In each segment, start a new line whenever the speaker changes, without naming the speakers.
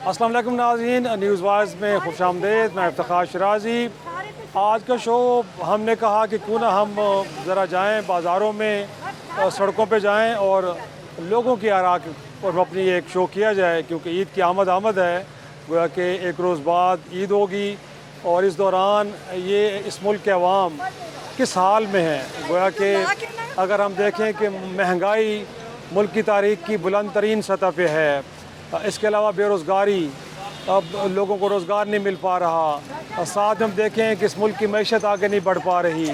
السلام علیکم ناظرین، نیوز وائز میں خوش آمدید۔ میں افتخار شرازی۔ آج کا شو ہم نے کہا کہ کیوں نہ ہم ذرا جائیں بازاروں میں، سڑکوں پہ جائیں اور لوگوں کی آراء اور اپنی ایک شو کیا جائے، کیونکہ عید کی آمد ہے، گویا کہ ایک روز بعد عید ہوگی اور اس دوران یہ اس ملک کے عوام کس حال میں ہیں۔ گویا کہ اگر ہم دیکھیں کہ مہنگائی ملک کی تاریخ کی بلند ترین سطح پہ ہے، اس کے علاوہ بے روزگاری، اب لوگوں کو روزگار نہیں مل پا رہا، ساتھ ہم دیکھیں کہ اس ملک کی معیشت آگے نہیں بڑھ پا رہی،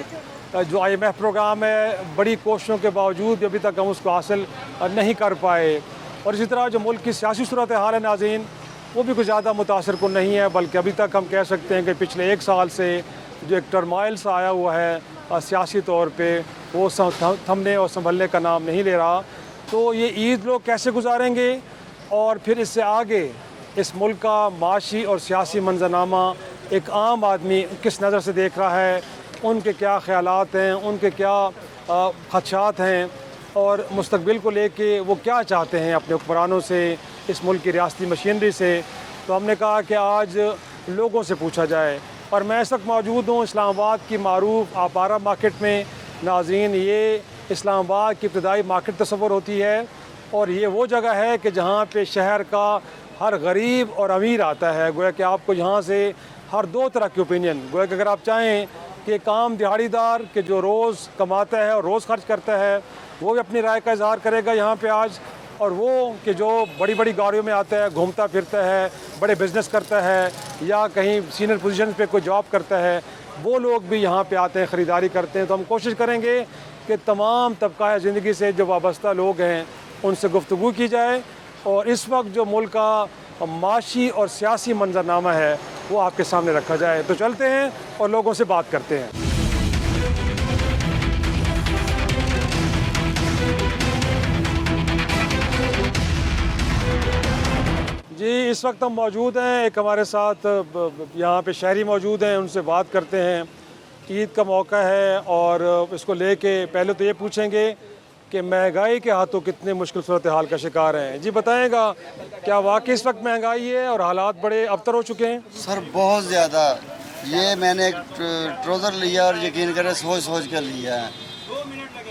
جو IMF پروگرام ہے بڑی کوششوں کے باوجود ابھی تک ہم اس کو حاصل نہیں کر پائے، اور اسی طرح جو ملک کی سیاسی صورتحال ہے ناظرین، وہ بھی کچھ زیادہ متاثر کن نہیں ہے، بلکہ ابھی تک ہم کہہ سکتے ہیں کہ پچھلے ایک سال سے جو ایک ٹرمائل سا آیا ہوا ہے سیاسی طور پہ، وہ تھمنے اور سنبھلنے کا نام نہیں لے رہا۔ تو یہ عید لوگ کیسے گزاریں گے، اور پھر اس سے آگے اس ملک کا معاشی اور سیاسی منظرنامہ ایک عام آدمی کس نظر سے دیکھ رہا ہے، ان کے کیا خیالات ہیں، ان کے کیا خدشات ہیں، اور مستقبل کو لے کے وہ کیا چاہتے ہیں اپنے حکمرانوں سے، اس ملک کی ریاستی مشینری سے۔ تو ہم نے کہا کہ آج لوگوں سے پوچھا جائے، اور میں اس وقت موجود ہوں اسلام آباد کی معروف آپارہ مارکیٹ میں۔ ناظرین، یہ اسلام آباد کی ابتدائی مارکیٹ تصور ہوتی ہے، اور یہ وہ جگہ ہے کہ جہاں پہ شہر کا ہر غریب اور امیر آتا ہے۔ گویا کہ آپ کو یہاں سے ہر دو طرح کی اوپینین، گویا کہ اگر آپ چاہیں کہ ایک عام دہاڑی دار کہ جو روز کماتا ہے اور روز خرچ کرتا ہے، وہ بھی اپنی رائے کا اظہار کرے گا یہاں پہ آج، اور وہ کہ جو بڑی بڑی گاڑیوں میں آتا ہے، گھومتا پھرتا ہے، بڑے بزنس کرتا ہے، یا کہیں سینئر پوزیشن پہ کوئی جاب کرتا ہے، وہ لوگ بھی یہاں پہ آتے ہیں، خریداری کرتے ہیں۔ تو ہم کوشش کریں گے کہ تمام طبقہ زندگی سے جو وابستہ لوگ ہیں ان سے گفتگو کی جائے، اور اس وقت جو ملک کا معاشی اور سیاسی منظرنامہ ہے وہ آپ کے سامنے رکھا جائے۔ تو چلتے ہیں اور لوگوں سے بات کرتے ہیں۔ جی، اس وقت ہم موجود ہیں، ایک ہمارے ساتھ یہاں پہ شہری موجود ہیں، ان سے بات کرتے ہیں۔ عید کا موقع ہے اور اس کو لے کے پہلے تو یہ پوچھیں گے کہ مہنگائی کے ہاتھوں کتنے مشکل صورتحال کا شکار ہیں۔ جی بتائیں گا، کیا واقعی اس وقت مہنگائی ہے اور حالات بڑے ابتر ہو چکے ہیں؟
سر بہت زیادہ، یہ میں نے ایک ٹروزر لیا اور یقین کریں سوچ کر لیا ہے،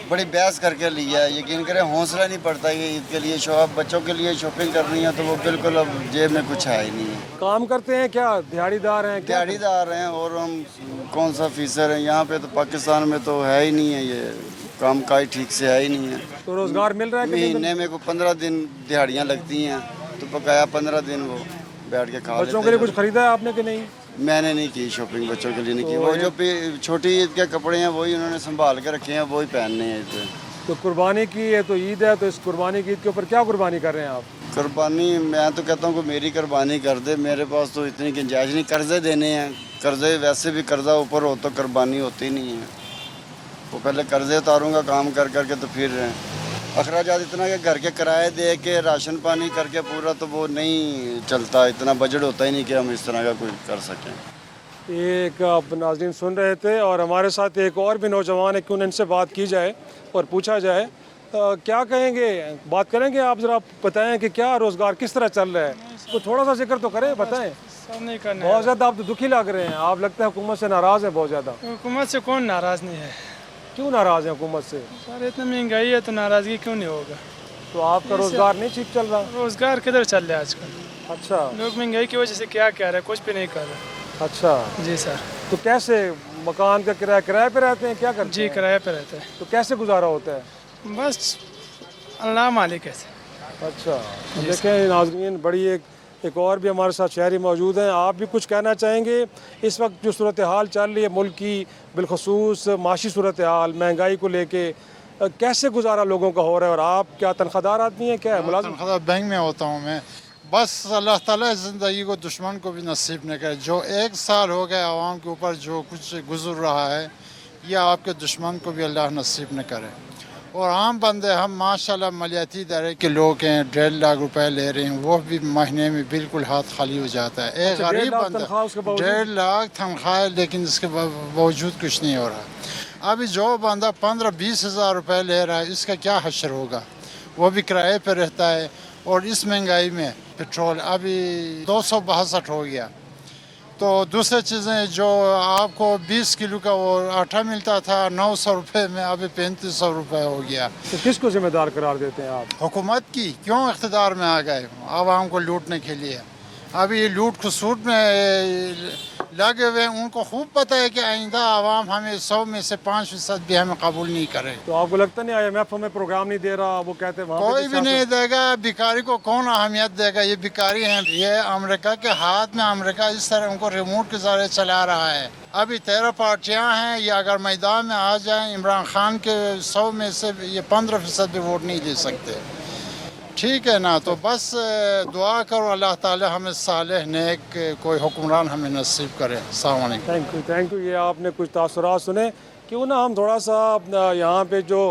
بڑی بحث کر کے لیا ہے، یقین کریں حوصلہ نہیں پڑتا کہ عید کے لیے بچوں کے لیے شاپنگ کرنی ہے تو وہ بالکل اب جیب میں کچھ ہے ہی نہیں ہے۔
کام کرتے ہیں کیا؟ دیہڑی دار ہیں کیا؟
دیہڑی دار ہیں، اور ہم کون سا فیصد ہیں یہاں پہ، تو پاکستان میں تو ہے ہی نہیں ہے، یہ کام کاج ٹھیک سے ہے ہی نہیں ہے۔
تو روزگار مل رہا ہے کہ نہیں؟
مہینے میں کو 15 دن دیہڑیاں لگتی ہیں، تو بقایا 15 دن وہ بیٹھ کے کھا لیتے ہیں۔
بچوں کے لیے کچھ خریدا ہے آپ نے کہ نہیں؟
میں نے نہیں کی شاپنگ، بچوں کے لیے نہیں کی، وہ جو چھوٹی عید کے کپڑے ہیں وہی انہوں نے سنبھال کے رکھے ہیں، وہی پہننے ہیں عید پہ۔
تو قربانی کی ہے تو عید ہے، تو اس قربانی کی عید کے اوپر کیا قربانی کر رہے ہیں آپ؟
قربانی میں تو کہتا ہوں کہ میری قربانی کر دے، میرے پاس تو اتنی گنجائش نہیں، قرضے دینے ہیں، قرضے ویسے بھی قرضہ اوپر ہو تو قربانی ہوتی نہیں ہے، وہ پہلے قرضے اتاروں گا کام کر کے تو پھر اخراجات اتنا کہ گھر کے کرائے دے کے راشن پانی کر کے پورا تو وہ نہیں چلتا، اتنا بجٹ ہوتا ہی نہیں کہ ہم اس طرح کا کوئی کر سکیں۔
ایک آپ ناظرین سن رہے تھے، اور ہمارے ساتھ ایک اور بھی نوجوان ہے، کیوں نہ ان سے بات کی جائے اور پوچھا جائے، کیا کہیں گے، بات کریں گے؟ آپ ذرا بتائیں کہ کیا روزگار کس طرح چل رہا ہے، تو تھوڑا سا ذکر تو کریں، بتائیں۔ بہت زیادہ آپ تو دکھی لگ رہے ہیں، آپ لگتا ہے حکومت سے ناراض ہیں بہت زیادہ۔
حکومت سے کون ناراض نہیں ہے؟
کیوں ناراض ہیں حکومت سے؟
سر اتنا مہنگائی ہے تو ناراضگی کیوں نہیں ہوگا؟
تو آپ کا روزگار نہیں ٹھیک چل رہا؟
روزگار کدھر چل رہا ہے آج کل؟
اچھا
لوگ مہنگائی کی وجہ سے کیا کہہ رہے ہیں، کچھ بھی نہیں کر رہے۔
اچھا،
جی سر۔
تو کیسے مکان کا کرایہ پہ رہتے ہیں، کیا کرتے
جی
ہیں؟
کرایہ پہ رہتا ہے۔
تو کیسے گزارا ہوتا ہے؟
بس اللہ مالک ہے۔
اچھا، دیکھیں ناظرین، بڑی ایک اور بھی ہمارے ساتھ شہری موجود ہیں، آپ بھی کچھ کہنا چاہیں گے؟ اس وقت جو صورتحال چل رہی ہے ملک کی، بالخصوص معاشی صورتحال، مہنگائی کو لے کے، کیسے گزارا لوگوں کا ہو رہا ہے، اور آپ کیا تنخواہ دار آدمی ہیں، کیا ہے ملازم؟
تنخواہ بینک میں ہوتا ہوں میں، بس اللہ تعالیٰ زندگی کو دشمن کو بھی نصیب نہ کرے۔ جو ایک سال ہو گئے عوام کے اوپر جو کچھ گزر رہا ہے، یہ آپ کے دشمن کو بھی اللہ نصیب نہ کرے۔ اور عام بندے ہم ماشاءاللہ مالیاتی ادارے کے لوگ ہیں، 1.5 لاکھ روپے لے رہے ہیں، وہ بھی مہینے میں بالکل ہاتھ خالی ہو جاتا ہے۔ ایک غریب بندہ 1.5 لاکھ تنخواہ ہے، لیکن اس کے باوجود کچھ نہیں ہو رہا۔ ابھی جو بندہ 15-20 ہزار روپے لے رہا ہے، اس کا کیا حشر ہوگا؟ وہ بھی کرائے پہ رہتا ہے، اور اس مہنگائی میں पेट्रोल अभी 262 हो गया। तो दूसरी चीज़ें जो आपको 20 किलो का वो आटा मिलता था 900 रुपये में, अभी 3500 रुपये हो गया।
तो किसको जिम्मेदार करार देते हैं आप?
हुकूमत की क्यों इख्तिदार में आ गए आवाम को लूटने के लिए। अभी ये लूट खसूट में लगे हुए, उनको खूब पता है कि आइंदा आवाम हमें 100 में से 5% भी हमें कबूल नहीं करे।
तो आपको लगता नहीं IMF हमें प्रोग्राम नहीं दे रहा? वो कहते हैं वहाँ पे
कोई भी नहीं देगा। भिखारी को कौन अहमियत देगा? ये भिखारी हैं, ये अमेरिका के हाथ में, अमेरिका इस तरह उनको रिमोट के ज़रिए चला रहा है। अभी 13 पार्टियाँ हैं, ये अगर मैदान में आ जाएं, इमरान खान के 100 में से ये 15% भी वोट नहीं दे सकते। ठीक है ना? तो बस दुआ करो अल्लाह ताला हमें सालेह नेक कोई हुक्मरान हमें नसीब करे। अस्सलाम वालेकुम।
Thank you. ये आपने कुछ तासुरात सुने। क्यों ना हम थोड़ा सा यहाँ पे जो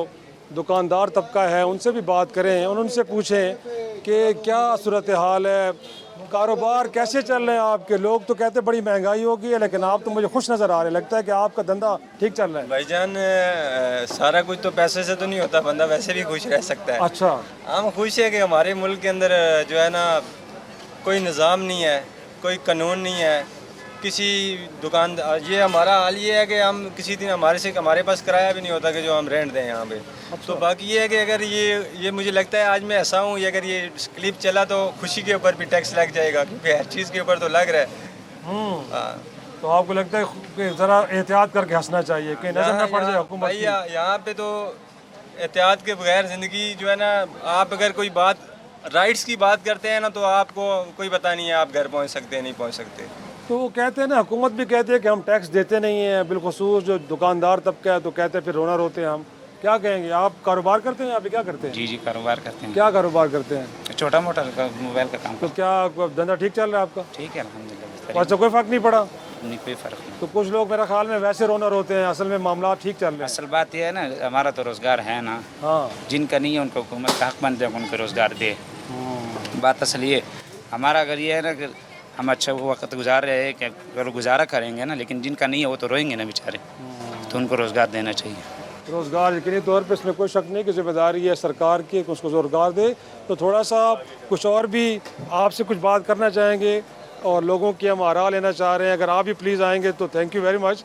दुकानदार तबका है उनसे भी बात करें और उनसे पूछें कि क्या सूरत हाल है, कारोबार कैसे चल रहे हैं आपके? लोग तो कहते हैं बड़ी महंगाई हो गई है, लेकिन आप तो मुझे खुश नज़र आ रहे हैं। लगता है कि आपका धंधा ठीक चल रहा है।
भाईजान सारा कुछ तो पैसे से तो नहीं होता, बंदा वैसे भी खुश रह सकता है।
अच्छा।
हम खुश है कि हमारे मुल्क के अंदर जो है ना कोई निज़ाम नहीं है, कोई कानून नहीं है। किसी दुकान ये हमारा हाल ये है कि हम किसी दिन हमारे पास किराया भी नहीं होता कि जो हम रेंट दें यहाँ पे। तो बाकी ये है कि अगर ये मुझे लगता है आज मैं ऐसा हूँ, अगर ये क्लिप चला तो खुशी के ऊपर भी टैक्स लग जाएगा, क्योंकि हर चीज़ के ऊपर तो लग रहा है। हाँ।
तो आपको लगता है कि ज़रा एहतियात करके हंसना चाहिए कि नजर न पड़ जाए हुकूमत की?
यहाँ पे तो एहतियात के बगैर ज़िंदगी जो है ना, आप अगर कोई बात राइट्स की बात करते हैं ना तो आपको कोई पता नहीं है आप घर पहुँच सकते हैं नहीं पहुँच सकते।
तो वो कहते हैं ना, हुकूमत भी कहती है कि हम टैक्स देते नहीं हैं, बिलखुसूस जो दुकानदार तबका है तो कहते हैं फिर रोना रोते हैं हम। क्या कहेंगे? आप कारोबार करते हैं, आप क्या करते हैं?
जी कारोबार करते हैं।
क्या कारोबार करते हैं?
छोटा मोटा मोबाइल का काम।
तो क्या धंधा ठीक चल रहा है आपका?
ठीक है अल्हम्दुलिल्लाह।
तो अच्छा, कोई फ़र्क नहीं पड़ा?
नहीं, कोई फ़र्क नहीं।
तो कुछ लोग मेरा ख्याल में वैसे रोना रोते हैं, असल में मामला ठीक चल रहे हैं।
असल बात यह है ना, हमारा तो रोज़गार है ना।
हाँ।
जिनका नहीं है उनको हुकूमत का हक बनता है उनको रोज़गार दे। बात असल ये हमारा अगर ये है ना कि हम अच्छा वक्त गुजार रहे हैं कि अगर गुजारा करेंगे ना, लेकिन जिनका नहीं है वो तो रोएंगे ना बेचारे। तो उनको रोज़गार देना चाहिए।
रोज़गार यकीनी तौर पे इसमें कोई शक नहीं कि जिम्मेदारी है सरकार की कि उसको रोज़गार दे। तो थोड़ा सा कुछ और भी आपसे कुछ बात करना चाहेंगे और लोगों की हम आरा लेना चाह रहे हैं। अगर आप भी प्लीज़ आएंगे तो थैंक यू वेरी मच।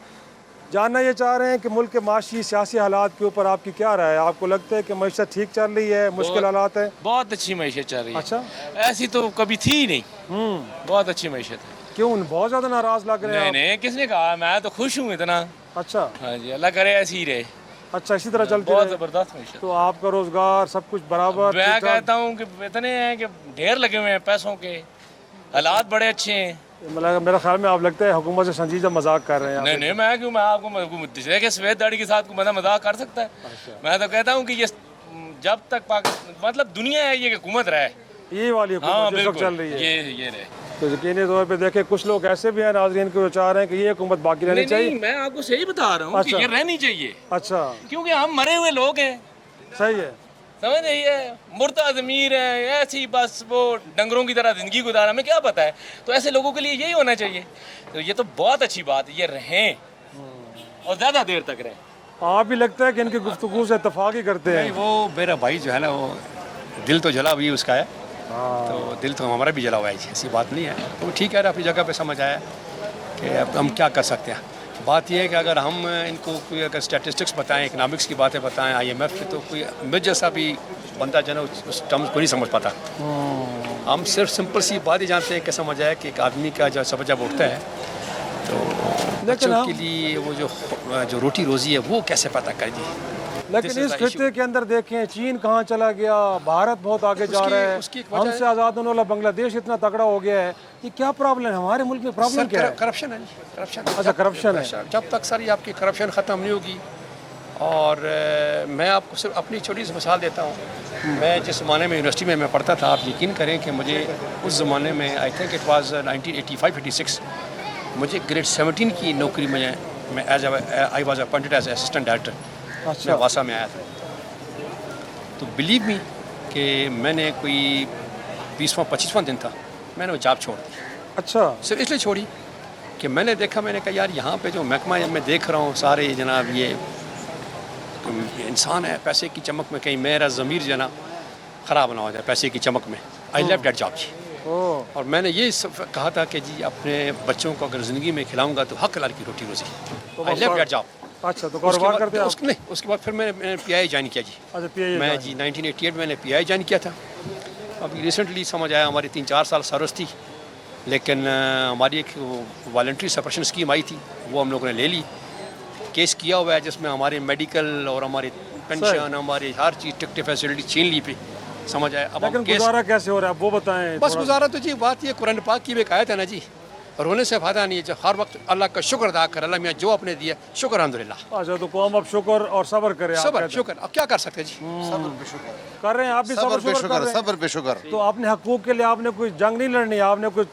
जानना ये चाह रहे हैं कि मुल्क के माशी सियासी हालात के ऊपर आपकी क्या राय है? आपको लगता है कि मईशत ठीक चल रही है, मुश्किल हालात है?
बहुत अच्छी मईशत चल रही है।
अच्छा।
ऐसी तो कभी थी ही नहीं। बहुत अच्छी मईशत है।
क्यों बहुत ज़्यादा नाराज़ लग रहे हैं आप?
नहीं, किसने कहा? मैं तो खुश हूँ इतना।
अच्छा।
हाँ जी, अल्लाह करे ऐसी ही रहे।
अच्छा, इसी तरह चलती
बहुत
रहे।
ज़बरदस्त मईशत।
तो आपका रोज़गार सब कुछ बराबर?
मैं कहता हूँ कि इतने हैं कि ढेर लगे हुए हैं पैसों के, हालात बड़े अच्छे हैं।
मेरा ख्याल में आप लगता है हुकूमत से संजीदा मजाक कर रहे हैं।
नहीं नहीं, मैं क्यों? मैं आपको देखिए सफ़ेद दाढ़ी के साथ बंदा मजाक कर सकता है? मैं तो कहता हूँ कि ये जब तक पाकिस्तान मतलब दुनिया है ये हुकूमत रहे,
ये वाली हुकूमत जो सब चल रही है
ये रहे।
तो यकीनी तौर पे देखें कुछ लोग ऐसे भी हैं नाज़रीन को चाह रहे हैं कि ये हुकूमत बाकी रहनी चाहिए।
नहीं, मैं आपको सही बता रहा हूँ
अच्छा।
कि ये रहनी चाहिए।
अच्छा।
क्योंकि हम मरे हुए लोग हैं।
सही है।
समझ रही है? मुर्दा ज़मीर है, ऐसी बस वो डंगरों की तरह ज़िंदगी गुजारा, हमें क्या पता है? तो ऐसे लोगों के लिए यही होना चाहिए। तो ये तो बहुत अच्छी बात है, ये रहें और ज़्यादा देर तक रहें।
आप भी लगता है कि इनकी गुफ्तगू से इत्तफाक ही करते हैं?
वो मेरा भाई जो है ना, वो दिल तो जला हुई उसका है। तो दिल तो हमारा भी जला हुआ है, ऐसी बात नहीं है। तो ठीक है, अपनी जगह पे समझ आया कि अब हम क्या कर सकते हैं। बात यह है कि अगर हम इनको कोई अगर स्टैटिस्टिक्स बताएं, इकनॉमिक्स की बातें बताएं, IMF की, तो कोई मुझ जैसा भी बंदा जो है उस टर्म्स को नहीं समझ पाता। हम सिर्फ सिंपल सी बात ही जानते हैं कि समझ आया कि एक आदमी का जब उठता है तो बच्चों के लिए वो जो रोटी रोज़ी है वो कैसे पता कर दी।
लेकिन इस खित्ते के अंदर देखें चीन कहाँ चला गया, भारत बहुत आगे जा रहा है, हमसे आज़ाद होने वाला बांग्लादेश इतना तगड़ा हो गया है। ये क्या प्रॉब्लम है हमारे मुल्क में? प्रॉब्लम क्या है?
करप्शन है। करप्शन।
अच्छा, करप्शन है।
जब तक सर ये आपकी करप्शन ख़त्म नहीं होगी। और मैं आपको सिर्फ अपनी छोटी सी मिसाल देता हूँ। मैं जिस ज़माने में यूनिवर्सिटी में मैं पढ़ता था, आप यकीन करें कि मुझे उस ज़माने में आई थिंक इट वाज 1985-86 मुझे ग्रेड 17 की नौकरी में मैं I was appointed as assistant director. मैं वासा में आया था। तो बिलीव मी कि मैंने कोई 20वां-25वां दिन था, मैंने वो जॉब छोड़ दी।
अच्छा।
सिर्फ इसलिए छोड़ी कि मैंने देखा, मैंने कहा यार यहाँ पे जो महकमा मैं देख रहा हूँ सारे जनाब ये इंसान है पैसे की चमक में, कहीं मेरा ज़मीर जो ना ख़राब ना हो जाए पैसे की चमक में। आई लेफ्ट दैट जॉब जी।
ओह,
और मैंने ये कहा था कि जी अपने बच्चों को अगर ज़िंदगी में खिलाऊंगा तो हक हलाल की रोटी रोज़ी।
तो
आई लेफ्ट दैट जॉब।
अच्छा, तो कारोबार करते हैं आप?
नहीं, उसके बाद फिर मैंने PI ज्वाइन किया जी।
अच्छा, PI
मैं जी 1988 में मैंने PI ज्वाइन किया था। अभी रिसेंटली समझ आया, हमारी 3-4 साल सर्विस थी, लेकिन हमारी एक वॉलंटरी सप्रेशन स्कीम आई थी, वो हम लोगों ने ले ली। केस किया हुआ है जिसमें हमारे मेडिकल और हमारी पेंशन, हमारी हर चीज़ टिकट फैसिलिटी छीन ली पे, समझ आया। अब
लेकिन
हम केस
गुजारा कैसे हो रहा है आप वो बताएं
बस
थोड़ा।
गुजारा तो जी बात ये कुरान पाक की भी एक आयत है ना जी, रोने से फ़ायदा नहीं है, जो हर वक्त अल्लाह का शुक्र अदा कर, अल्लाह मियाँ जो आपने दिया शुक्र अल्हम्दुलिल्लाह।
अच्छा, तो कौम अब शुक्र और सब्र करे, आप
सबर
कहते हैं।
शुक्र, अब क्या कर सकते हैं जी।
कर रहे हैं आप भी सब्र शुक्र कर रहे हैं।
सब्र पे शुक्र
तो अपने हकूक के लिए आपने कोई जंग नहीं लड़नी, आपने कोई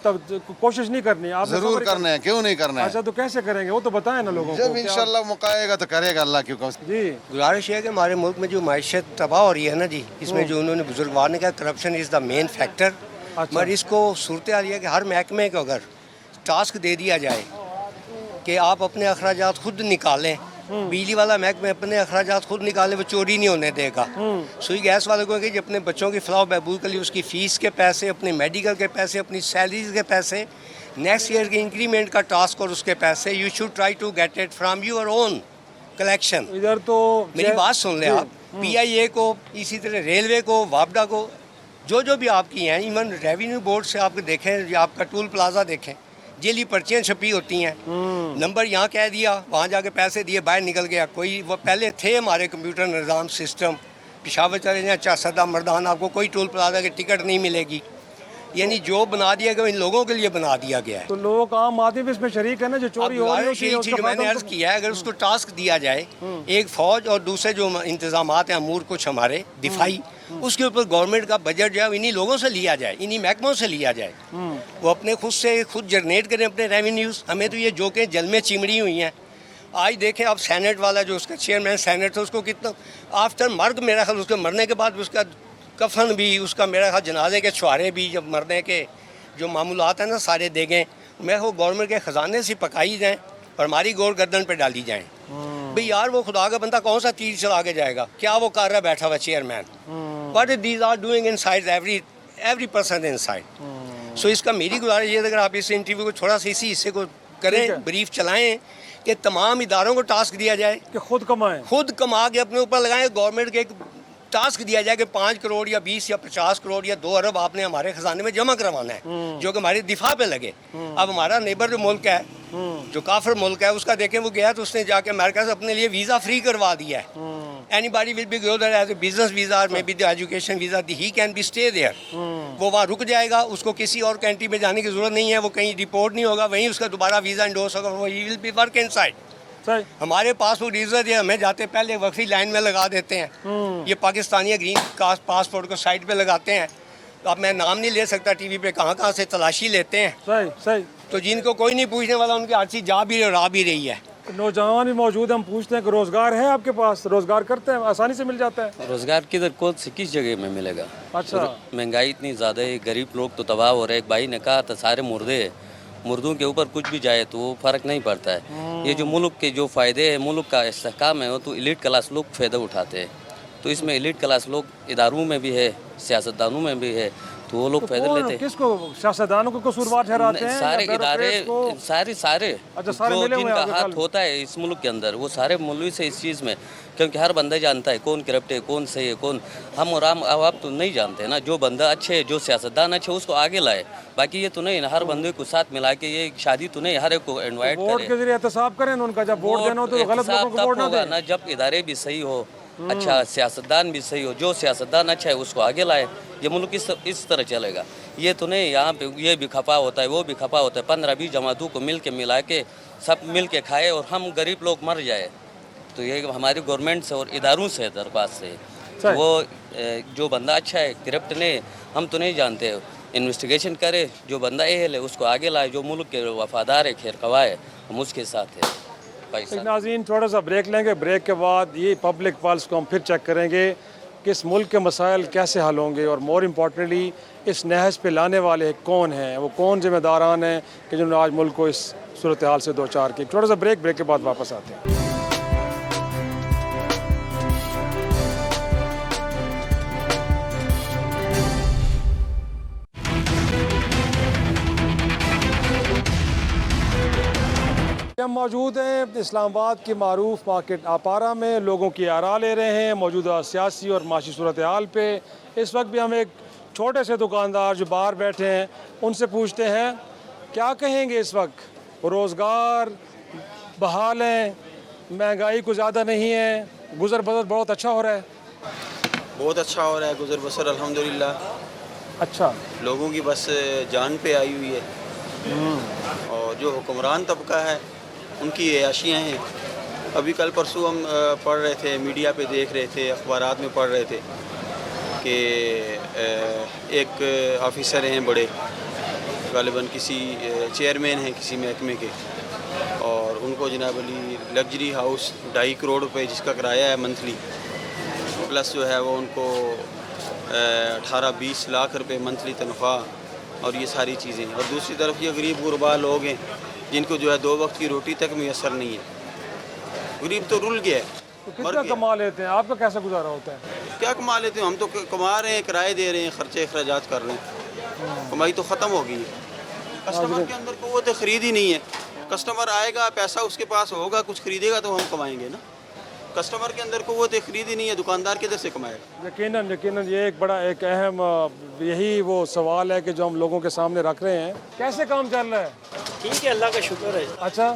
कोशिश नहीं करनी, आपने
जरूर
सब्र
करना है, क्यों नहीं करना है।
अच्छा, तो कैसे करेंगे वो तो बताएं ना लोगों को।
जब
क्या-
इंशाल्लाह मौका आएगा तो करेगा अल्लाह, क्यों
जी
गुजारिश है कि हमारे मुल्क में जो माइशत तबाह हो रही है ना जी, इसमें जो उन्होंने बुजुर्गवार ने कहा corruption is the main factor.
अच्छा।
मगर इसको सूरत हाल है कि हर महकमे को अगर टास्क दे दिया जाए कि आप अपने अखराजात खुद निकालें, बिजली वाला महकमे अपने अखराजात खुद निकाले, वो चोरी नहीं होने देगा। सुई गैस वाले को कि अपने बच्चों की फलाह बहबूद के लिए उसकी फ़ीस के पैसे, अपने मेडिकल के पैसे, अपनी सैलरीज के पैसे, नेक्स्ट ईयर के इंक्रीमेंट का टास्क और उसके पैसे, you should try to get it from your own collection.
इधर तो
मेरी बात सुन लें आप, PIA को, इसी तरह रेलवे को, वापडा को, जो भी आपकी हैं, इवन रेवेन्यू बोर्ड से आप देखें, या आपका टूल प्लाजा देखें, जेली पर्चियाँ छपी होती हैं, नंबर यहाँ कह दिया, वहाँ जाके पैसे दिए, बाहर निकल गया। कोई वो पहले थे हमारे कंप्यूटर निज़ाम सिस्टम, पिशावर चले जाएँ, अच्छा सदा मर्दान, आपको कोई टूल प्लाजा की टिकट नहीं मिलेगी। यानी जो बना दिया गया इन लोगों के लिए बना दिया गया है।
तो लोग आम आदमी भी इसमें शरीक है ना, जो चोरी हो रही होती है, उसका
मैंने
फायदा
अर्ज किया है, अगर उसको टास्क दिया जाए, एक फौज और दूसरे जो इंतजाम हैं अमूर कुछ हमारे दिफाई, उसके ऊपर गवर्नमेंट का बजट जो है इन्हीं लोगों से लिया जाए, इन्हीं महकमों से लिया जाए, वो अपने खुद जनरेट करें अपने रेवेन्यूज़। हमें तो ये जो कि जल में चिमड़ी हुई हैं। आज देखें आप, सेनेट वाला जो उसका चेयरमैन सेनेट था, उसको कितना आफ्टर मर्ग, मेरा ख्याल उसके मरने के बाद उसका कफन भी, उसका मेरा ख्याल जनाजे के छुआरे भी, जब मरने के जो मामूलात हैं ना सारे दे गए, मैं वो गवर्नमेंट के ख़जाने से पकाई जाएँ और हमारी गोर गर्दन पे डाली जाएँ। भाई यार, वो खुदा का बंदा कौन सा तीर चला के जाएगा? क्या वो कर रहा बैठा हुआ chairman? What these are doing inside every person inside. So इसका मेरी गुजारिश ये, अगर आप इस इंटरव्यू को थोड़ा सा इसी हिस्से को करें, ब्रीफ चलाएं कि तमाम इदारों को टास्क दिया जाए
कि खुद कमाएं,
खुद कमा के अपने ऊपर लगाएं। गवर्नमेंट के एक टास्क दिया जाए कि 5 करोड़ या 20 या 50 करोड़ या 2 अरब आपने हमारे खजाने में जमा करवाना है, जो कि हमारे दिफा पे लगे। अब हमारा नेबर जो मुल्क है, जो काफिर मुल्क है, उसका देखें, वो गया तो उसने जाके अमेरिका से अपने लिए वीज़ा फ्री करवा दिया है। Anybody will be go there as a business visa, maybe the education visa, he can be stay there. वो वहाँ रुक जाएगा, उसको किसी और कंट्री में जाने की ज़रूरत नहीं है, वो कहीं रिपोर्ट नहीं होगा, वहीं उसका दोबारा वीज़ा इंडोर्स होगा, वो he will be work inside. हमारे पासपोर्ट वीज़ा जो हमें जाते पहले वक्फी लाइन में लगा देते हैं, ये पाकिस्तानी ग्रीन कार्ड पासपोर्ट को साइड पे लगाते हैं। तो अब मैं नाम नहीं ले सकता टीवी पे, कहाँ से तलाशी लेते हैं।
सही।
तो जिनको कोई नहीं पूछने वाला, उनकी हर चीज़ जा भी रहा भी रही है।
नौजवान भी मौजूद, हम पूछते हैं कि रोज़गार है आपके पास? रोज़गार करते हैं, आसानी से मिल जाता है?
रोज़गार किधर, कौन से किस जगह में मिलेगा?
अच्छा,
महंगाई इतनी ज़्यादा है, गरीब लोग तो तबाह हो रहे हैं। एक भाई ने कहा था सारे मुर्दे हैं, मुर्दों के ऊपर कुछ भी जाए तो वो फ़र्क नहीं पड़ता है। ये जो मुल्क के जो फ़ायदे हैं, मुल्क का इस्तेहकाम है, वो तो एलीट क्लास लोग फ़ायदा उठाते हैं। तो इसमें एलीट क्लास लोग इदारों में भी है, सियासतदानों में भी है, तो वो लोग फायदा लेते हैं।
किसको, सियासतदानों को कसूरवार ठहराते हैं?
सारे इदारे, सारे
अच्छा, सारे
जो
मिले हुए
जिनका
हैं
हाथ
कल?
होता है इस मुल्क के अंदर, वो सारे मुल्वी से इस चीज़ में, क्योंकि हर बंदा जानता है कौन करप्ट है, कौन सही है, कौन। हम और आम आप तो नहीं जानते ना। जो बंदा अच्छे है, जो सियासतदान अच्छे, उसको आगे लाए। बाकी ये तो नहीं ना, हर बंदे को साथ मिला के ये शादी तो नहीं, हर एक को इन्वाइट
वोट के जरिए एहतसाब करें उनका, जब वोट देना हो तो गलत लोगों को वोट ना दें
ना। जब इदारे भी सही हो, अच्छा सियासतदान भी सही हो, जो सियासतदान अच्छा है उसको आगे लाए, ये मुल्क इस तरह चलेगा। ये तो नहीं यहाँ पे ये भी खपा होता है, वो भी खपा होता है, 15-20 जमातों को मिला के सब मिल के खाए और हम गरीब लोग मर जाए। तो ये हमारी गवर्नमेंट से और इदारों से दरख्वास्त है, वो जो बंदा अच्छा है, करप्ट नहीं, हम तो नहीं जानते, इन्वेस्टिगेशन करे, जो बंदा एहल है उसको आगे लाए, जो मुल्क के वफादार है, खैर खवा है, हम उसके साथ है।
नाज़रीन, थोड़ा सा ब्रेक लेंगे, ब्रेक के बाद ये पब्लिक पल्स को हम फिर चेक करेंगे कि इस मुल्क के मसाइल कैसे हल होंगे, और मोर इम्पॉर्टेंटली इस नहज पे लाने वाले कौन हैं, वो कौन जिम्मेदारान हैं कि जिन्होंने आज मुल्क को इस सूरत हाल से दो चार की। थोड़ा सा ब्रेक के बाद वापस आते हैं। موجود ہیں اسلام آباد کی معروف مارکیٹ آپارا میں، لوگوں کی آراء لے رہے ہیں موجودہ سیاسی اور معاشی صورتحال پہ۔ اس وقت بھی ہم ایک چھوٹے سے دکاندار جو باہر بیٹھے ہیں ان سے پوچھتے ہیں کیا کہیں گے اس وقت، روزگار بحال ہیں، مہنگائی کو زیادہ نہیں ہے، گزر بسر بہت اچھا ہو رہا ہے؟
بہت اچھا ہو رہا ہے گزر بسر الحمدللہ۔
اچھا،
لوگوں کی بس جان پہ آئی ہوئی ہے، اور جو حکمران طبقہ ہے ان کی عیاشیاں ہیں۔ ابھی کل پرسوں ہم پڑھ رہے تھے، میڈیا پہ دیکھ رہے تھے، اخبارات میں پڑھ رہے تھے کہ ایک آفیسر ہیں بڑے، غالباً کسی چیئرمین ہیں کسی محکمے کے، اور ان کو جناب علی لگژری ہاؤس 2.5 کروڑ روپے جس کا کرایہ ہے منتھلی، پلس جو ہے وہ ان کو 18-20 لاکھ روپے منتھلی تنخواہ اور یہ ساری چیزیں ہیں۔ اور دوسری طرف یہ غریب غربا لوگ ہیں جن کو جو ہے 2 وقت کی روٹی تک میسر نہیں ہے۔ غریب تو رل گیا ہے،
تو کتنا کما لیتے ہیں؟ آپ کا کیسا گزارا ہوتا ہے؟
کیا کما لیتے ہیں؟ ہم تو کما رہے ہیں، کرائے دے رہے ہیں، خرچے اخراجات کر رہے ہیں، کمائی تو ختم ہو گئی ہے۔ کسٹمر کے اندر قوت خرید ہی نہیں ہے۔ کسٹمر آئے گا، پیسہ اس کے پاس ہوگا، کچھ خریدے گا تو ہم کمائیں گے نا۔ کسٹمر کے اندر قوت خرید ہی نہیں ہے، دکاندار کدھر سے کمائے گا؟
یقیناً یہ ایک بڑا ایک اہم یہی وہ سوال ہے کہ جو ہم لوگوں کے سامنے رکھ رہے ہیں۔ کیسے کام چل رہا ہے؟
ٹھیک ہے، اللہ کا شکر ہے۔
اچھا،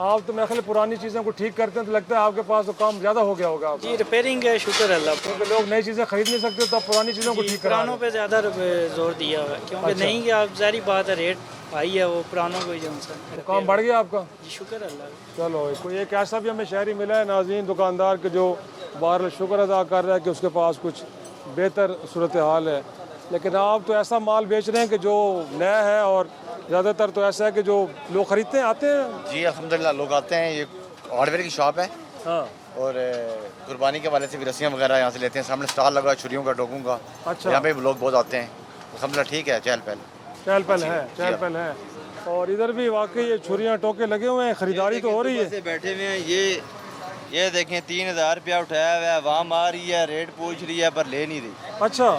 آپ تو میرے خیال پرانی چیزوں کو ٹھیک کرتے ہیں تو لگتا ہے آپ کے پاس تو کام زیادہ ہو گیا ہوگا۔
جی ریپیئرنگ ہے، شکر ہے اللہ کا۔
کیونکہ لوگ نئی چیزیں خرید نہیں سکتے تو آپ پرانی چیزوں کو ٹھیک کرا
پرانوں پہ زیادہ زور دیا ہوا ہے، کیونکہ نہیں کہ آپ ظاہری بات ہے ریٹ آئی ہے وہ پرانوں کو ہی جو
کام بڑھ گیا آپ کا؟
جی شکر ہے اللہ کا۔
چلو، کوئی ایک ایسا بھی ہمیں شہری ملا ہے ناظرین، دکاندار کے جو بہرحال شکر ادا کر رہا ہے کہ اس کے پاس کچھ بہتر صورتحال ہے، لیکن آپ تو ایسا مال بیچ رہے ہیں کہ جو نیا ہے، اور زیادہ تر تو ایسا ہے کہ جو لوگ خریدتے ہیں آتے ہیں۔
جی الحمدللہ لوگ آتے ہیں، یہ ہارڈ ویئر کی شاپ ہے،
ہاں،
اور قربانی کے والے سے بھی رسیاں وغیرہ یہاں سے لیتے ہیں۔ سامنے اسٹال لگا ہے چھریوں کا، ڈوگوں کا،
اچھا،
یہاں پہ لوگ بہت آتے ہیں الحمدللہ۔ ٹھیک ہے، چہل پہل
ہے، اور ادھر بھی واقعی یہ چھریاں ٹوکے لگے ہوئے ہیں، خریداری تو ہو رہی ہے۔
بیٹھے ہوئے ہیں، یہ دیکھیں 3000 روپیہ اٹھایا ہوا ہے، عوام آ رہی ہے، ریٹ پوچھ رہی ہے پر لے نہیں رہی۔
اچھا،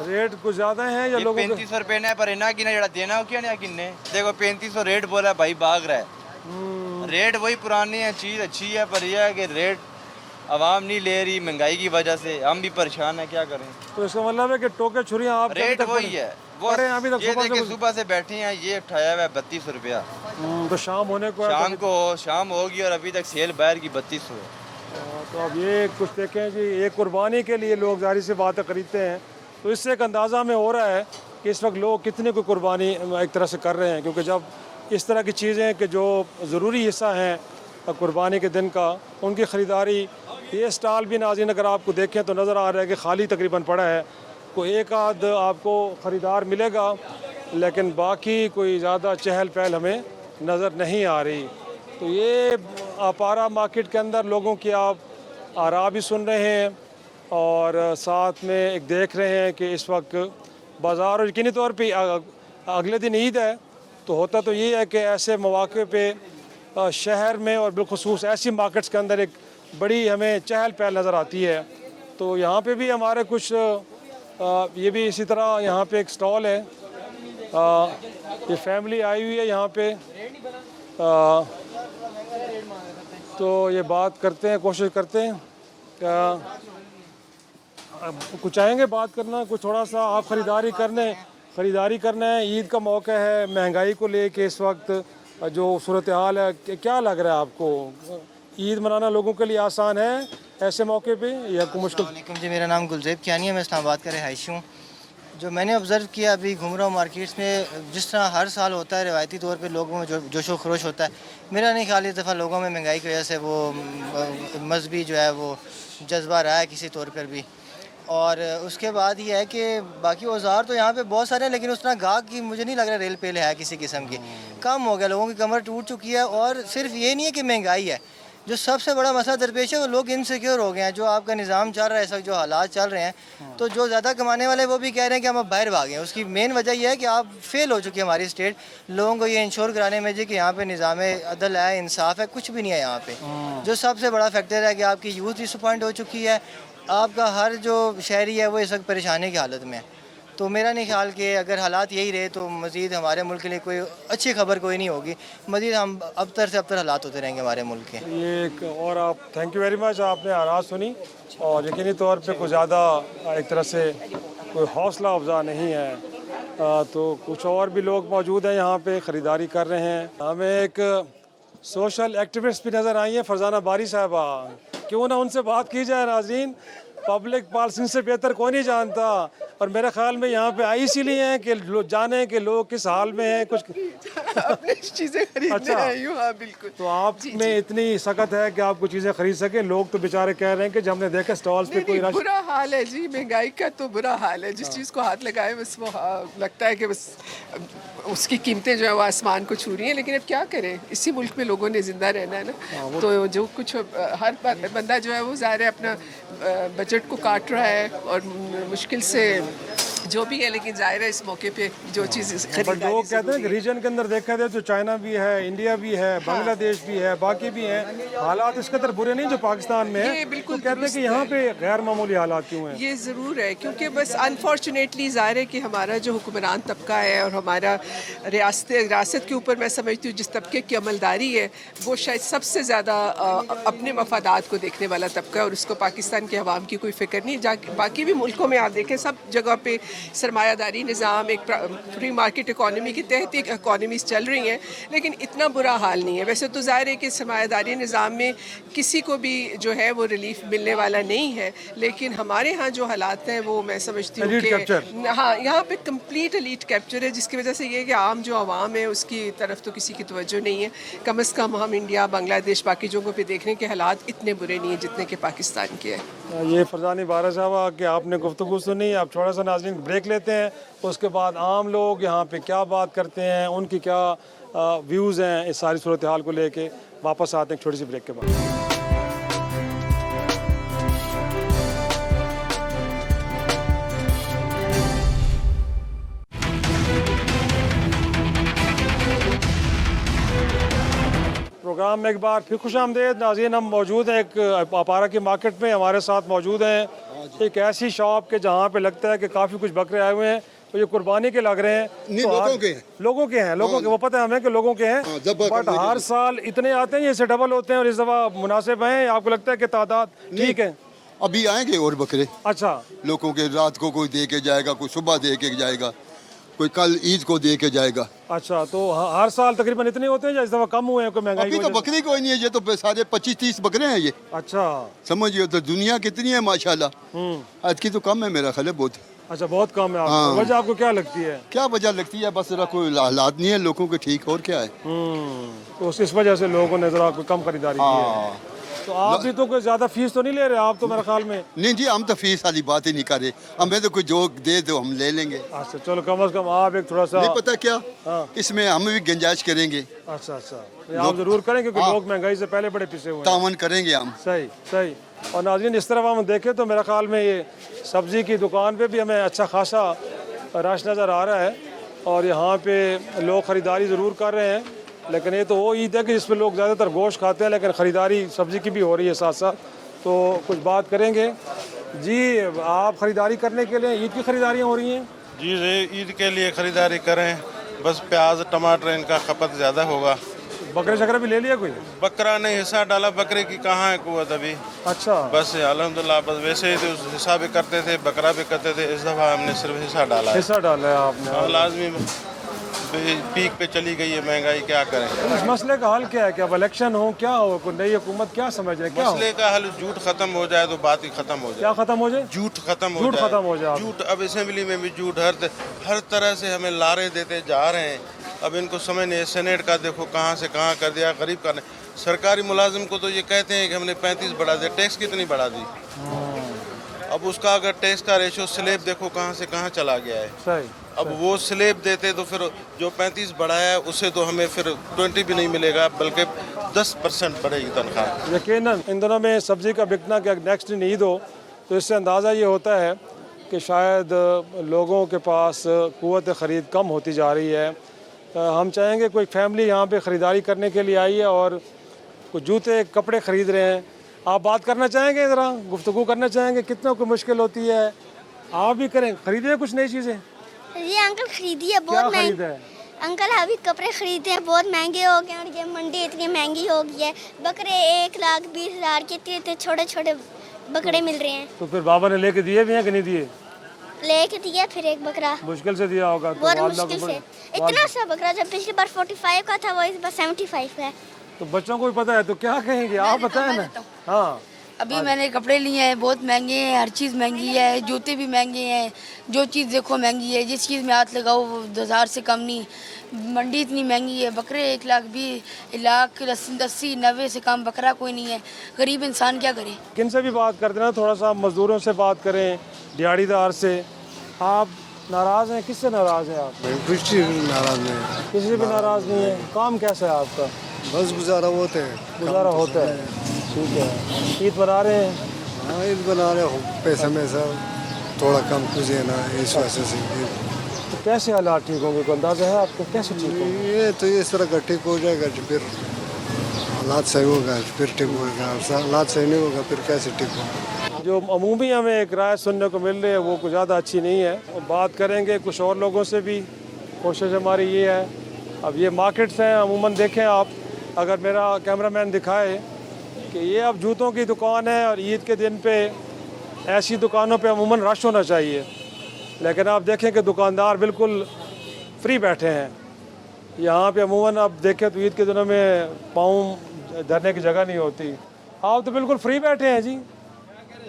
ریٹ کچھ زیادہ ہیں یا لوگوں
3500 روپے نے پر انہاں کی جڑا دینا ہو کیا نہیں کنے، دیکھو 3500 ریٹ بولا ہے، بھائی بھاگ رہا ہے۔ ریٹ وہی پرانی ہے، چیز اچھی ہے، پر یہ ہے کہ ریٹ عوام نہیں لے رہی مہنگائی کی وجہ سے، ہم بھی پریشان ہیں، کیا کریں۔
تو اس کا مطلب ہے کہ ٹوکے چھریاں آپ
ریٹ وہی ہے، یہ دیکھیں صبح سے بیٹھے ہیں، یہ اٹھایا ہوا ہے 3200 روپیہ،
تو شام ہونے کو
شام ہوگی اور ابھی تک سیل باہر کی 3200 ہے۔
تو اب یہ کچھ دیکھیں جی، ایک قربانی کے لیے لوگ ظاہر سی باتیں خریدتے ہیں، تو اس سے ایک اندازہ ہمیں ہو رہا ہے کہ اس وقت لوگ کتنے کو قربانی ایک طرح سے کر رہے ہیں، کیونکہ جب اس طرح کی چیزیں کہ جو ضروری حصہ ہیں قربانی کے دن کا، ان کی خریداری، یہ اسٹال بھی ناظرین اگر آپ کو دیکھیں تو نظر آ رہا ہے کہ خالی تقریباً پڑا ہے، کوئی ایک آدھ آپ کو خریدار ملے گا، لیکن باقی کوئی زیادہ چہل پہل ہمیں نظر نہیں آ رہی۔ تو یہ آپارا مارکیٹ کے اندر لوگوں کی آپ آراء بھی سن رہے ہیں، اور ساتھ میں ایک دیکھ رہے ہیں کہ اس وقت بازار، اور یقینی طور پہ اگلے دن عید ہے، تو ہوتا تو یہ ہے کہ ایسے مواقع پہ شہر میں اور بالخصوص ایسی مارکیٹس کے اندر ایک بڑی ہمیں چہل پہل نظر آتی ہے۔ تو یہاں پہ بھی ہمارے کچھ یہ بھی اسی طرح یہاں پہ ایک سٹال ہے، یہ فیملی آئی ہوئی ہے یہاں پہ، تو یہ بات کرتے ہیں، کوشش کرتے ہیں کیا کچھ آئیں گے بات کرنا، کچھ تھوڑا سا آپ خریداری کرنا ہے، عید کا موقع ہے، مہنگائی کو لے کے اس وقت جو صورتحال ہے، کیا لگ رہا ہے آپ کو؟ عید منانا لوگوں کے لیے آسان ہے ایسے موقع پہ یا کوئی مشکل؟
السلام علیکم جی، میرا نام گلزیب کیانی ہے، میں اسلام آباد کا رہائشی ہوں۔ جو میں نے آبزرو کیا ابھی گھوم رہا ہوں مارکیٹس میں، جس طرح ہر سال ہوتا ہے روایتی طور پہ لوگوں میں جوش و خروش ہوتا ہے، میرا نہیں خیال اس دفعہ لوگوں میں مہنگائی کی وجہ سے وہ مذہبی جو ہے وہ جذبہ رہا ہے کسی طور پر بھی۔ اور اس کے بعد یہ ہے کہ باقی اوزار تو یہاں پہ بہت سارے ہیں، لیکن اس طرح گاہک کی مجھے نہیں لگ رہا ریل پیل ہے کسی قسم کی، کم ہو گیا، لوگوں کی کمر ٹوٹ چکی ہے۔ اور صرف یہ نہیں ہے کہ مہنگائی ہے، جو سب سے بڑا مسئلہ درپیش ہے وہ لوگ انسیکیور ہو گئے ہیں، جو آپ کا نظام چل رہا ہے اس وقت، جو حالات چل رہے ہیں، تو جو زیادہ کمانے والے وہ بھی کہہ رہے ہیں کہ ہم اب باہر بھاگیں۔ اس کی مین وجہ یہ ہے کہ آپ فیل ہو چکی ہے ہماری اسٹیٹ لوگوں کو یہ انشور کرانے میں جی کہ یہاں پہ نظام عدل ہے، انصاف ہے، کچھ بھی نہیں ہے یہاں پہ۔ جو سب سے بڑا فیکٹر ہے کہ آپ کی یوتھ ڈسپوائنٹ ہو چکی ہے، آپ کا ہر جو شہری ہے وہ اس وقت پریشانی کی حالت میں ہے۔ تو تو میرا نہیں خیال کہ اگر حالات یہی رہے تو مزید ہمارے ملک کے لیے کوئی اچھی خبر کوئی نہیں ہوگی، مزید ہم ابتر سے ابتر حالات ہوتے رہیں گے ہمارے ملک کے.
یہ ایک اور آپ تھینک یو ویری مچ، آپ نے آراز سنی اور یقینی طور پہ کچھ زیادہ ایک طرح سے کوئی حوصلہ افزا نہیں ہے. تو کچھ اور بھی لوگ موجود ہیں یہاں پہ خریداری کر رہے ہیں. ہمیں ایک سوشل ایکٹیوسٹ بھی نظر آئی ہیں، فرزانہ باری صاحبہ، کیوں نہ ان سے بات کی جائے. ناظرین، پبلک پالسی سے بہتر کوئی نہیں جانتا، اور میرے خیال میں یہاں پہ آئی اسی لیے ہیں کہ جانیں کہ لوگ کس حال میں ہیں. کچھ
اپنی چیزیں خریدنے آئی ہوں. ہاں بالکل.
تو آپ میں اتنی سخت ہے کہ آپ کو چیزیں خرید سکیں. لوگ تو بیچارے کہہ رہے ہیں کہ جب ہم نے دیکھا سٹالز پہ کوئی رش.
برا حال ہے جی، مہنگائی کا تو برا حال ہے. جس چیز کو ہاتھ لگائے بس وہ لگتا ہے کہ بس اس کی قیمتیں جو ہے وہ آسمان کو چھو رہی ہیں. لیکن اب کیا کریں، اسی ملک میں لوگوں نے زندہ رہنا ہے نا. تو جو کچھ ہر بندہ جو ہے وہ ظاہر ہے اپنا بجٹ کو کاٹ رہا ہے اور مشکل سے جو بھی ہے، لیکن ظاہر ہے اس موقع پہ جو چیز خریداری
لوگ کہتے ہیں کہ ریجن کے اندر دیکھا جائے تو چائنا بھی ہے، انڈیا بھی ہے، بنگلہ دیش بھی ہے، باقی بھی ہیں. حالات اس قدر برے نہیں جو پاکستان میں ہیں. بالکل کہتے ہیں کہ یہاں پہ غیر معمولی حالات کیوں ہیں.
یہ ضرور ہے کیونکہ بس انفارچونیٹلی ظاہر ہے کہ ہمارا جو حکمران طبقہ ہے اور ہمارا ریاست کے اوپر میں سمجھتی ہوں جس طبقے کی عملداری ہے وہ شاید سب سے زیادہ اپنے مفادات کو دیکھنے والا طبقہ ہے، اور اس کو پاکستان کے عوام کی کوئی فکر نہیں. باقی بھی ملکوں میں آپ دیکھیں سب جگہ پہ سرمایہ داری نظام، ایک فری مارکیٹ اکانومی کے تحت ایک اکانومیز چل رہی ہیں، لیکن اتنا برا حال نہیں ہے. ویسے تو ظاہر ہے کہ سرمایہ داری نظام میں کسی کو بھی جو ہے وہ ریلیف ملنے والا نہیں ہے، لیکن ہمارے ہاں جو حالات ہیں وہ میں سمجھتی ہوں کہ ہاں یہاں پہ کمپلیٹ ایلیٹ کیپچر ہے، جس کی وجہ سے یہ کہ عام جو عوام ہے اس کی طرف تو کسی کی توجہ نہیں ہے. کم از کم ہم انڈیا، بنگلہ دیش، باقی جگہوں پہ دیکھ رہے ہیں کہ حالات اتنے برے نہیں ہیں جتنے کہ پاکستان کے ہیں.
یہ فرزانہ باری صاحبہ کہ آپ نے گفتگو سنی. آپ تھوڑا سا ناظرین بریک لیتے ہیں، اس کے بعد عام لوگ یہاں پہ کیا بات کرتے ہیں، ان کی کیا ویوز ہیں اس ساری صورتحال کو لے کے. واپس آتے ہیں ایک چھوٹی سی بریک کے بعد. پروگرام میں ایک بار پھر خوش آمدید. ناظرین، ہم موجود ہیں ایک اپارا کی مارکیٹ میں. ہمارے ساتھ موجود ہیں ایک ایسی شاپ کے جہاں پہ لگتا ہے کہ کافی کچھ بکرے آئے ہوئے ہیں. تو یہ قربانی کے لگ رہے ہیں.
نہیں، لوگوں کے ہیں
لوگوں کے وہ پتہ ہے ہمیں کہ لوگوں کے ہیں، بٹ ہر سال اتنے آتے ہیں، یہ سے ڈبل ہوتے ہیں، اور اس دفعہ مناسب ہیں. آپ کو لگتا ہے کہ تعداد ٹھیک ہے؟
ابھی آئیں گے اور بکرے.
اچھا،
لوگوں کے رات کو کوئی دے کے جائے گا، کوئی صبح دے کے جائے گا، کوئی کل عید کو دے کے جائے گا.
اچھا، تو ہر سال تقریباً اتنے ہوتے ہیں یا اس دفعہ کم ہوئے ہیں؟ کوئی مہنگائی
ابھی تو بکری کوئی نہیں ہے، یہ تو سارے 25-30 بکرے ہیں یہ.
اچھا،
سمجھیے تو دنیا کتنی ہے ماشاءاللہ. آج کی تو کم ہے میرا خیال ہے بہت.
اچھا، بہت کم ہے. وجہ آپ کو کیا لگتی ہے؟
کیا وجہ لگتی ہے؟ بس ذرا کوئی حالات نہیں ہے لوگوں کے ٹھیک، اور کیا ہے.
تو اس وجہ سے لوگوں نے ذرا کم خریداری کی ہے. تو آپ بھی تو کوئی زیادہ فیس تو نہیں لے رہے آپ تو میرے خیال میں؟
نہیں جی، ہم تو فیس والی بات ہی نہیں کر رہے. ہمیں تو کوئی جو دے دو ہم لے لیں گے.
اچھا، چلو کم از کم آپ ایک تھوڑا سا
نہیں پتہ کیا اس میں ہم بھی گنجائش کریں گے.
اچھا، آپ ضرور کریں کیونکہ لوگ مہنگائی سے پہلے بڑے پیچھے ہوئے.
تعاون کریں گے ہم.
صحیح. اور ناظرین، اس طرح ہم دیکھیں تو میرے خیال میں یہ سبزی کی دکان پہ بھی ہمیں اچھا خاصا رش نظر آ رہا ہے، اور یہاں پہ لوگ خریداری ضرور کر رہے ہیں. لیکن یہ تو وہ عید ہے کہ جس پہ لوگ زیادہ تر گوشت کھاتے ہیں، لیکن خریداری سبزی کی بھی ہو رہی ہے ساتھ ساتھ. تو کچھ بات کریں گے. جی، آپ خریداری کرنے کے لیے عید کی خریداریاں ہو رہی ہیں؟
جی، عید کے لیے خریداری کریں. بس پیاز ٹماٹر ان کا کھپت زیادہ ہوگا.
بکرے شکرہ بھی لے لیا کوئی؟
بکرا نہیں، حصہ ڈالا. بکرے کی کہاں ہے قوت ابھی.
اچھا،
بس الحمدللہ. بس ویسے ہی تو حصہ بھی کرتے تھے، بکرا بھی کرتے تھے. اس دفعہ ہم نے صرف حصہ ڈالا ہے.
حصہ ڈالا ہے آپ نے؟
لازمی پیک پہ چلی گئی ہے مہنگائی، کیا کریں.
اس مسئلے کا حل کیا ہے؟ کہ اب الیکشن ہو، کیا ہو، کوئی نئی حکومت کیا سمجھ رہے ہیں؟
مسئلے کا حل جھوٹ ختم ہو جائے تو بات ہی ختم ہو جائے.
کیا ختم ہو جائے؟
جھوٹ ختم ہو جائے. جھوٹ اب اسمبلی میں بھی جھوٹ، ہر طرح سے ہمیں لارے دیتے جا رہے ہیں. اب ان کو سمجھ نہیں. سینیٹ کا دیکھو کہاں سے کہاں کر دیا، غریب کا نہیں. سرکاری ملازم کو تو یہ کہتے ہیں کہ ہم نے 35 بڑھا دیا. ٹیکس کتنی بڑھا دی. اب اس کا اگر ٹیکس کا ریشو سلیب دیکھو کہاں سے کہاں چلا گیا ہے.
صحیح.
اب وہ سلیب دیتے تو پھر جو 35 بڑھایا ہے اسے تو ہمیں پھر 20 بھی نہیں ملے گا، بلکہ 10% بڑھے گی تنخواہ.
یقیناً ان دنوں میں سبزی کا بکنا کہ نیکسٹ دن عید ہو تو اس سے اندازہ یہ ہوتا ہے کہ شاید لوگوں کے پاس قوت خرید کم ہوتی جا رہی ہے. ہم چاہیں گے کوئی فیملی یہاں پہ خریداری کرنے کے لیے آئی ہے اور کچھ جوتے کپڑے خرید رہے ہیں. آپ بات کرنا چاہیں گے، ذرا گفتگو کرنا چاہیں گے؟ کتنا کوئی مشکل ہوتی ہے؟ آپ بھی کریں، خریدیں کچھ نئی چیزیں.
ये अंकल खरीदी है
क्या
बहुत
खरीदा
महंगी।
है?
अंकल अभी कपड़े खरीदे हैं, बहुत महंगे हो गए और ये मंडी इतनी महंगी हो गई है। बकरे 1,20,000 के इतने छोटे छोटे बकरे मिल रहे हैं।
तो फिर बाबा ने लेके दिए भी हैं कि नहीं दिए?
लेके दिया फिर एक बकरा,
मुश्किल से दिया होगा। तो
बहुत
वालिदा
मुश्किल
को
से। इतना सा बकरा जब पिछली बार 45 का था वो इस बार 75 है।
तो बच्चों को भी पता है तो क्या कहेंगे आप बताएं ना। हाँ
अभी मैंने कपड़े लिए हैं, बहुत महंगे हैं, हर चीज़ महंगी है, जूते भी महंगे हैं, जो चीज़ देखो महंगी है, जिस चीज़ में हाथ लगाओ वो 2,000 से कम नहीं। मंडी इतनी महंगी है, बकरे 1,80,90 से कम बकरा कोई नहीं है। गरीब इंसान क्या करे?
किन से भी बात करते हैं ना, थोड़ा सा मजदूरों से बात करें, दिहाड़ीदार से। आप नाराज़ हैं? किससे नाराज़ हैं आप?
किसी भी नाराज़ नहीं,
किसी से भी नाराज़ नहीं है। काम कैसा है आपका?
बस गुजारा होते हैं,
गुजारा होता है। ठीक है। ईद मना रहे हैं?
हाँ ईद बना रहे हो, पैसे में सब थोड़ा कम कुछ है ना, इस वजह से।
तो कैसे हालात ठीक होंगे, कोई अंदाज़ा है आपको कैसे ठीक होंगे?
ये तो इस तरह का ठीक हो जाएगा, फिर हालात सही होगा फिर ठीक होगा, हालात सही नहीं होगा फिर कैसे ठीक होगा।
जो अमूमी हमें एक राय सुनने को मिल रही है वो कुछ ज़्यादा अच्छी नहीं है। और बात करेंगे कुछ और लोगों से भी, कोशिश हमारी ये है। अब ये मार्केट्स हैं, अमूमन देखें आप, अगर मेरा कैमरामैन दिखाए कि ये अब जूतों की दुकान है और ईद के दिन पे ऐसी दुकानों पे अमूमन रश होना चाहिए, लेकिन आप देखें कि दुकानदार बिल्कुल फ्री बैठे हैं यहाँ पे। अमूमन आप देखें तो ईद के दिनों में पाँव धरने की जगह नहीं होती। आप तो बिल्कुल फ्री बैठे हैं जी,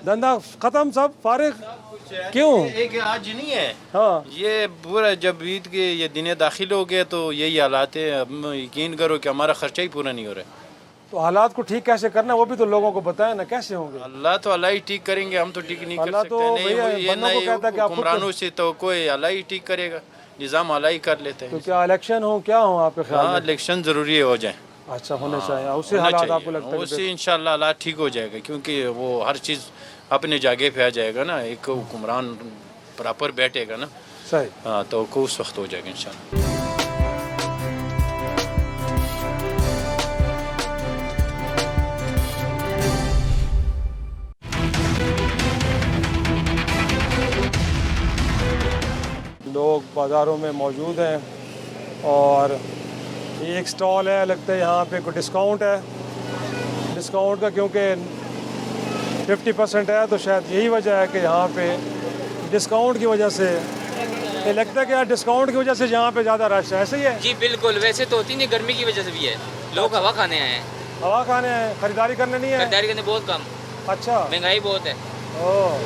धंधा ख़त्म, सब फारिग। क्यों?
एक आज नहीं है।
हाँ
ये पूरा जब ईद के ये दिन दाखिल हो गए तो यही हालात है। अब यकीन करो कि हमारा खर्चा ही पूरा नहीं हो रहा है।
तो हालात को ठीक कैसे करना है वो भी तो लोगों को बताएं ना, कैसे होंगे?
अल्लाह तो अल्लाह ही ठीक करेंगे, हम तो ठीक नहीं कर
अल्लाह
सकते।
तो
नहीं
भैया
ये
बंदों को कहता है कि आप खुद
हुक्मरानों से तो कोई अल्लाह ही ठीक करेगा, निज़ाम अल्लाह ही कर लेते
तो
हैं।
क्या इलेक्शन हो, क्या हो आपके ख्याल
हाँ
में?
इलेक्शन ज़रूरी हो जाए।
अच्छा होने चाहिए, उससे हालात आपको लगता है?
उससे इंशाल्लाह हालात ठीक हो जाएगा, क्योंकि वो हर चीज़ अपने जगह पे आ जाएगा ना, एक हुक्मरान प्रॉपर बैठेगा ना।
सही।
हाँ तो उस वक्त हो जाएगा इंशाल्लाह।
लोग बाज़ारों में मौजूद हैं और एक स्टॉल है, लगता है यहाँ पे कोई डिस्काउंट है। डिस्काउंट का क्योंकि 50% है तो शायद यही वजह है कि यहाँ पे डिस्काउंट की वजह से ये लगता है कि यार डिस्काउंट की वजह से यहाँ पे ज़्यादा रश है। ऐसे ही है
जी बिल्कुल, वैसे तो होती नहीं, गर्मी की वजह से भी है। लोग हवा खाने आए हैं।
हवा खाने आए हैं, खरीदारी करने नहीं है?
खरीदारी करने बहुत कम।
अच्छा,
महंगाई बहुत है।
ओह,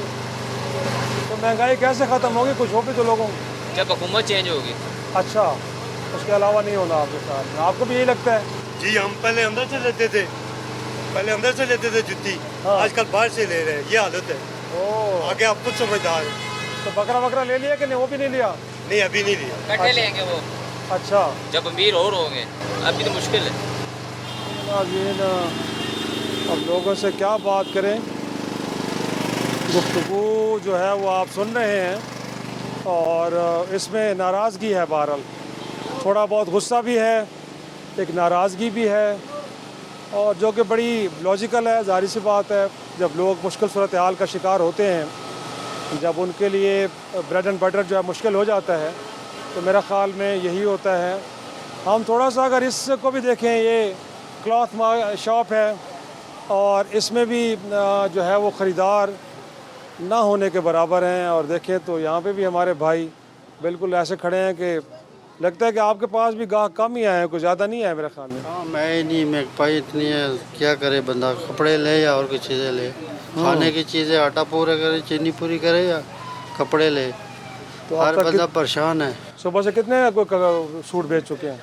तो महंगाई कैसे ख़त्म होगी? कुछ हो भी तो लोगों को
जब हुकूमत चेंज होगी।
अच्छा, उसके अलावा नहीं होना आपके साथ? आपको भी यही लगता है?
जी हम पहले अंदर से लेते थे, जूती, आजकल बाहर से ले रहे हैं, ये हालत है। आगे आप खुद समझदार हैं।
तो बकरा वकरा ले लिया कि नहीं? वो भी नहीं लिया?
नहीं अभी नहीं लिया।
कट्टे लेंगे वो।
अच्छा,
जब अमीर और होंगे, अभी तो मुश्किल है।
अब ये ना, अब लोगों से क्या बात करें, गुफ्तगू जो है वो आप सुन रहे हैं और इसमें नाराज़गी है। बहरहाल थोड़ा बहुत गुस्सा भी है, एक नाराज़गी भी है, और जो कि बड़ी लॉजिकल है। ज़ाहिर सी बात है, जब लोग मुश्किल सूरत हाल का शिकार होते हैं, जब उनके लिए ब्रेड एंड बटर जो है मुश्किल हो जाता है, तो मेरा ख़्याल में यही होता है। हम थोड़ा सा अगर इसको भी देखें, ये क्लॉथ शॉप है और इसमें भी जो है वो ख़रीदार ना होने के बराबर हैं। और देखें तो यहाँ पे भी हमारे भाई बिल्कुल ऐसे खड़े हैं कि लगता है कि आपके पास भी गाहक कम ही आए हैं, कुछ ज़्यादा नहीं आए मेरे ख्याल में।
हाँ मैं ही नहीं, महंगाई इतनी है, क्या करे बंदा, कपड़े ले या और कुछ चीज़ें ले, खाने की चीज़ें, आटा पूरा करे, चीनी पूरी करे या कपड़े ले,
तो
हर बंदा परेशान है।
सुबह से कितने कोई सूट बेच चुके हैं?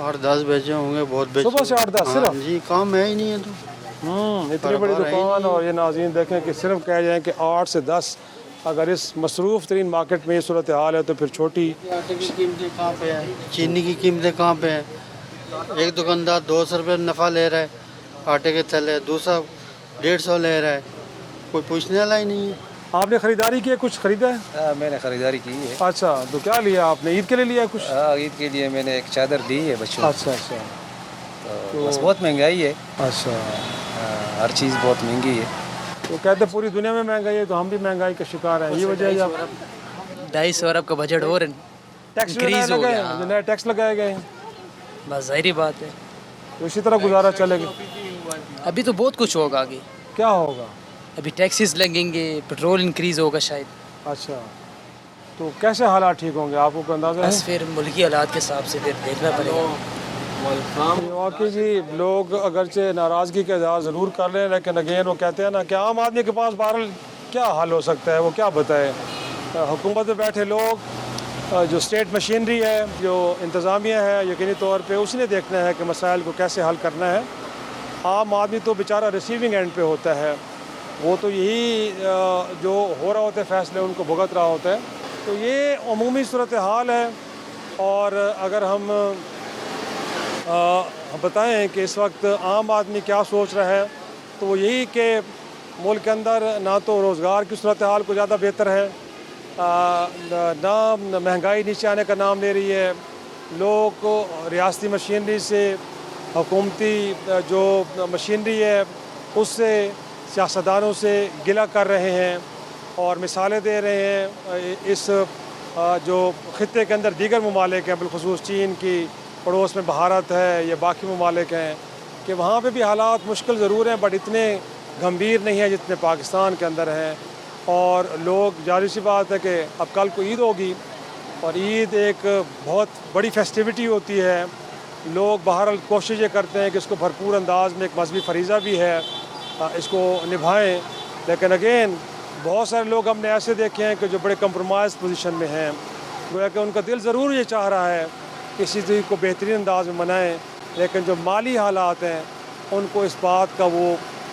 8-10 बेचे होंगे, बहुत बेचे।
सुबह से 8-10 सिर्फ?
जी, काम है ही नहीं है तो।
इतनी बड़ी दुकान, और ये नाज़रीन देखें कि सिर्फ कह जाएँ कि 8 से 10, अगर इस मसरूफ़ तरीन मार्केट में ये सूरत हाल है तो फिर छोटी।
आटे की कीमतें कहाँ पे हैं, चीनी की कीमतें कहाँ पे हैं? एक दुकानदार 200 रुपये नफ़ा ले रहा है आटे के थैले, दूसरा 150 ले रहा है, कोई पूछने वाला ही नहीं है।
आपने ख़रीदारी की है, कुछ ख़रीदा है?
मैंने ख़रीदारी की है।
अच्छा, तो क्या लिया आपने? ईद के लिए लिया कुछ?
ईद के लिए मैंने एक चादर दी है बच्चों।
अच्छा अच्छा,
तो बस बहुत महंगाई है।
अच्छा,
हर चीज़ बहुत महंगी है।
तो कहते पूरी दुनिया में महंगाई है तो हम भी महंगाई का शिकार हैं, ये वजह है?
250 अरब का बजट और
टैक्स
इंक्रीज हो गया।
जो नए टैक्स लगाए गए हैं,
बस ज़ाहिर बात है,
तो इसी तरह गुजारा चलेगा।
अभी तो बहुत कुछ होगा आगे।
क्या होगा?
अभी टैक्सेस लगेंगे, पेट्रोल इंक्रीज होगा शायद।
अच्छा, तो कैसे हालात ठीक होंगे, आपको कोई अंदाज़ा है?
बस फिर मुल्की हालात के हिसाब से फिर देखना पड़ेगा।
वाकई जी, लोग अगरचे नाराज़गी का इज़हार ज़रूर कर रहे हैं, लेकिन अगेन वो कहते हैं ना कि आम आदमी के पास बहरहाल क्या हल हो सकता है, वो क्या बताए। हुकूमत में बैठे लोग, जो स्टेट मशीनरी है, जो इंतज़ामिया है, यकीनी तौर पे उसने देखना है कि मसाइल को कैसे हल करना है। आम आदमी तो बेचारा रिसीविंग एंड पे होता है, वो तो यही जो हो रहा होता है फैसले उनको भुगत रहा होता है। तो ये अमूमी सूरत हाल है। और अगर हम बताएं कि इस वक्त आम आदमी क्या सोच रहा है, तो वो यही कि मुल्क के अंदर ना तो रोज़गार की सूरत हाल को ज़्यादा बेहतर है, ना महंगाई नीचे आने का नाम ले रही है। लोग रियासती मशीनरी से, हुकूमती जो मशीनरी है उससे, सियासतदानों से गिला कर रहे हैं और मिसालें दे रहे हैं। इस जो ख़ित्ते के अंदर दीगर ममालिक हैं, बिलखुसूस चीन की पड़ोस में भारत है या बाकी ममालिक हैं, कि वहाँ पे भी हालात मुश्किल ज़रूर हैं, बट इतने गंभीर नहीं है जितने पाकिस्तान के अंदर हैं। और लोग, जाहिर सी बात है कि अब कल को ईद होगी और ईद एक बहुत बड़ी फेस्टिविटी होती है। लोग बहरहाल कोशिश ये करते हैं कि इसको भरपूर अंदाज में, एक मजहबी फरीज़ा भी है, इसको निभाएं। लेकिन अगेन बहुत सारे लोग हमने ऐसे देखे हैं कि जो बड़े कंप्रोमाइज़ पोजीशन में हैं, गोया कि उनका दिल ज़रूर ये चाह रहा है कि इसी चीज़ को बेहतरीन अंदाज में मनाएं, लेकिन जो माली हालात हैं उनको इस बात का वो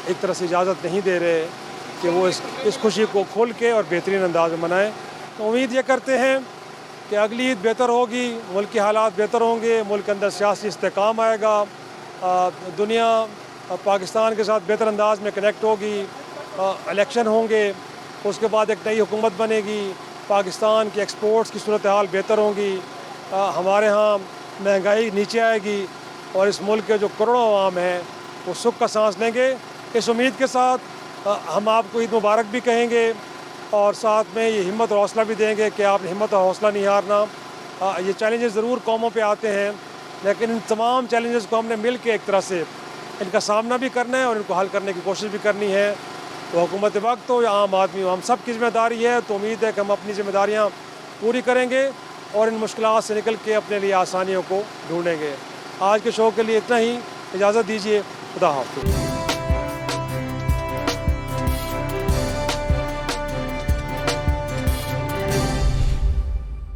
एक तरह से इजाज़त नहीं दे रहे कि वो इस खुशी को खोल के और बेहतरीन अंदाज में मनाएं। तो उम्मीद ये करते हैं कि अगली ईद बेहतर होगी, मुल्क के हालात बेहतर होंगे, मुल्क के अंदर सियासी इस्तेकाम आएगा, दुनिया पाकिस्तान के साथ बेहतर अंदाज में कनेक्ट होगी, इलेक्शन होंगे, उसके बाद एक नई हुकूमत बनेगी, पाकिस्तान के एक्सपोर्ट्स की सूरत हाल बेहतर होंगी, हमारे यहाँ महंगाई नीचे आएगी और इस मुल्क के जो करोड़ों आवाम हैं वो सुख का सांस लेंगे। इस उम्मीद के साथ हम आपको ईद मुबारक भी कहेंगे और साथ में ये हिम्मत और हौसला भी देंगे कि आपने हिम्मत और हौसला नहीं हारना। ये चैलेंजेस ज़रूर कौमों पे आते हैं, लेकिन इन तमाम चैलेंजेस को हमने मिल के एक तरह से इनका सामना भी करना है और इनको हल करने की कोशिश भी करनी है। तो हुकूमत वक्त हो या आम आदमी हो, हम सब की ज़िम्मेदारी है। तो उम्मीद है कि हम अपनी ज़िम्मेदारियाँ पूरी करेंगे और इन मुश्किलात से निकल के अपने लिए आसानियों को ढूँढेंगे। आज के शो के लिए इतना ही, इजाज़त दीजिए, खुदा हाफ़िज़।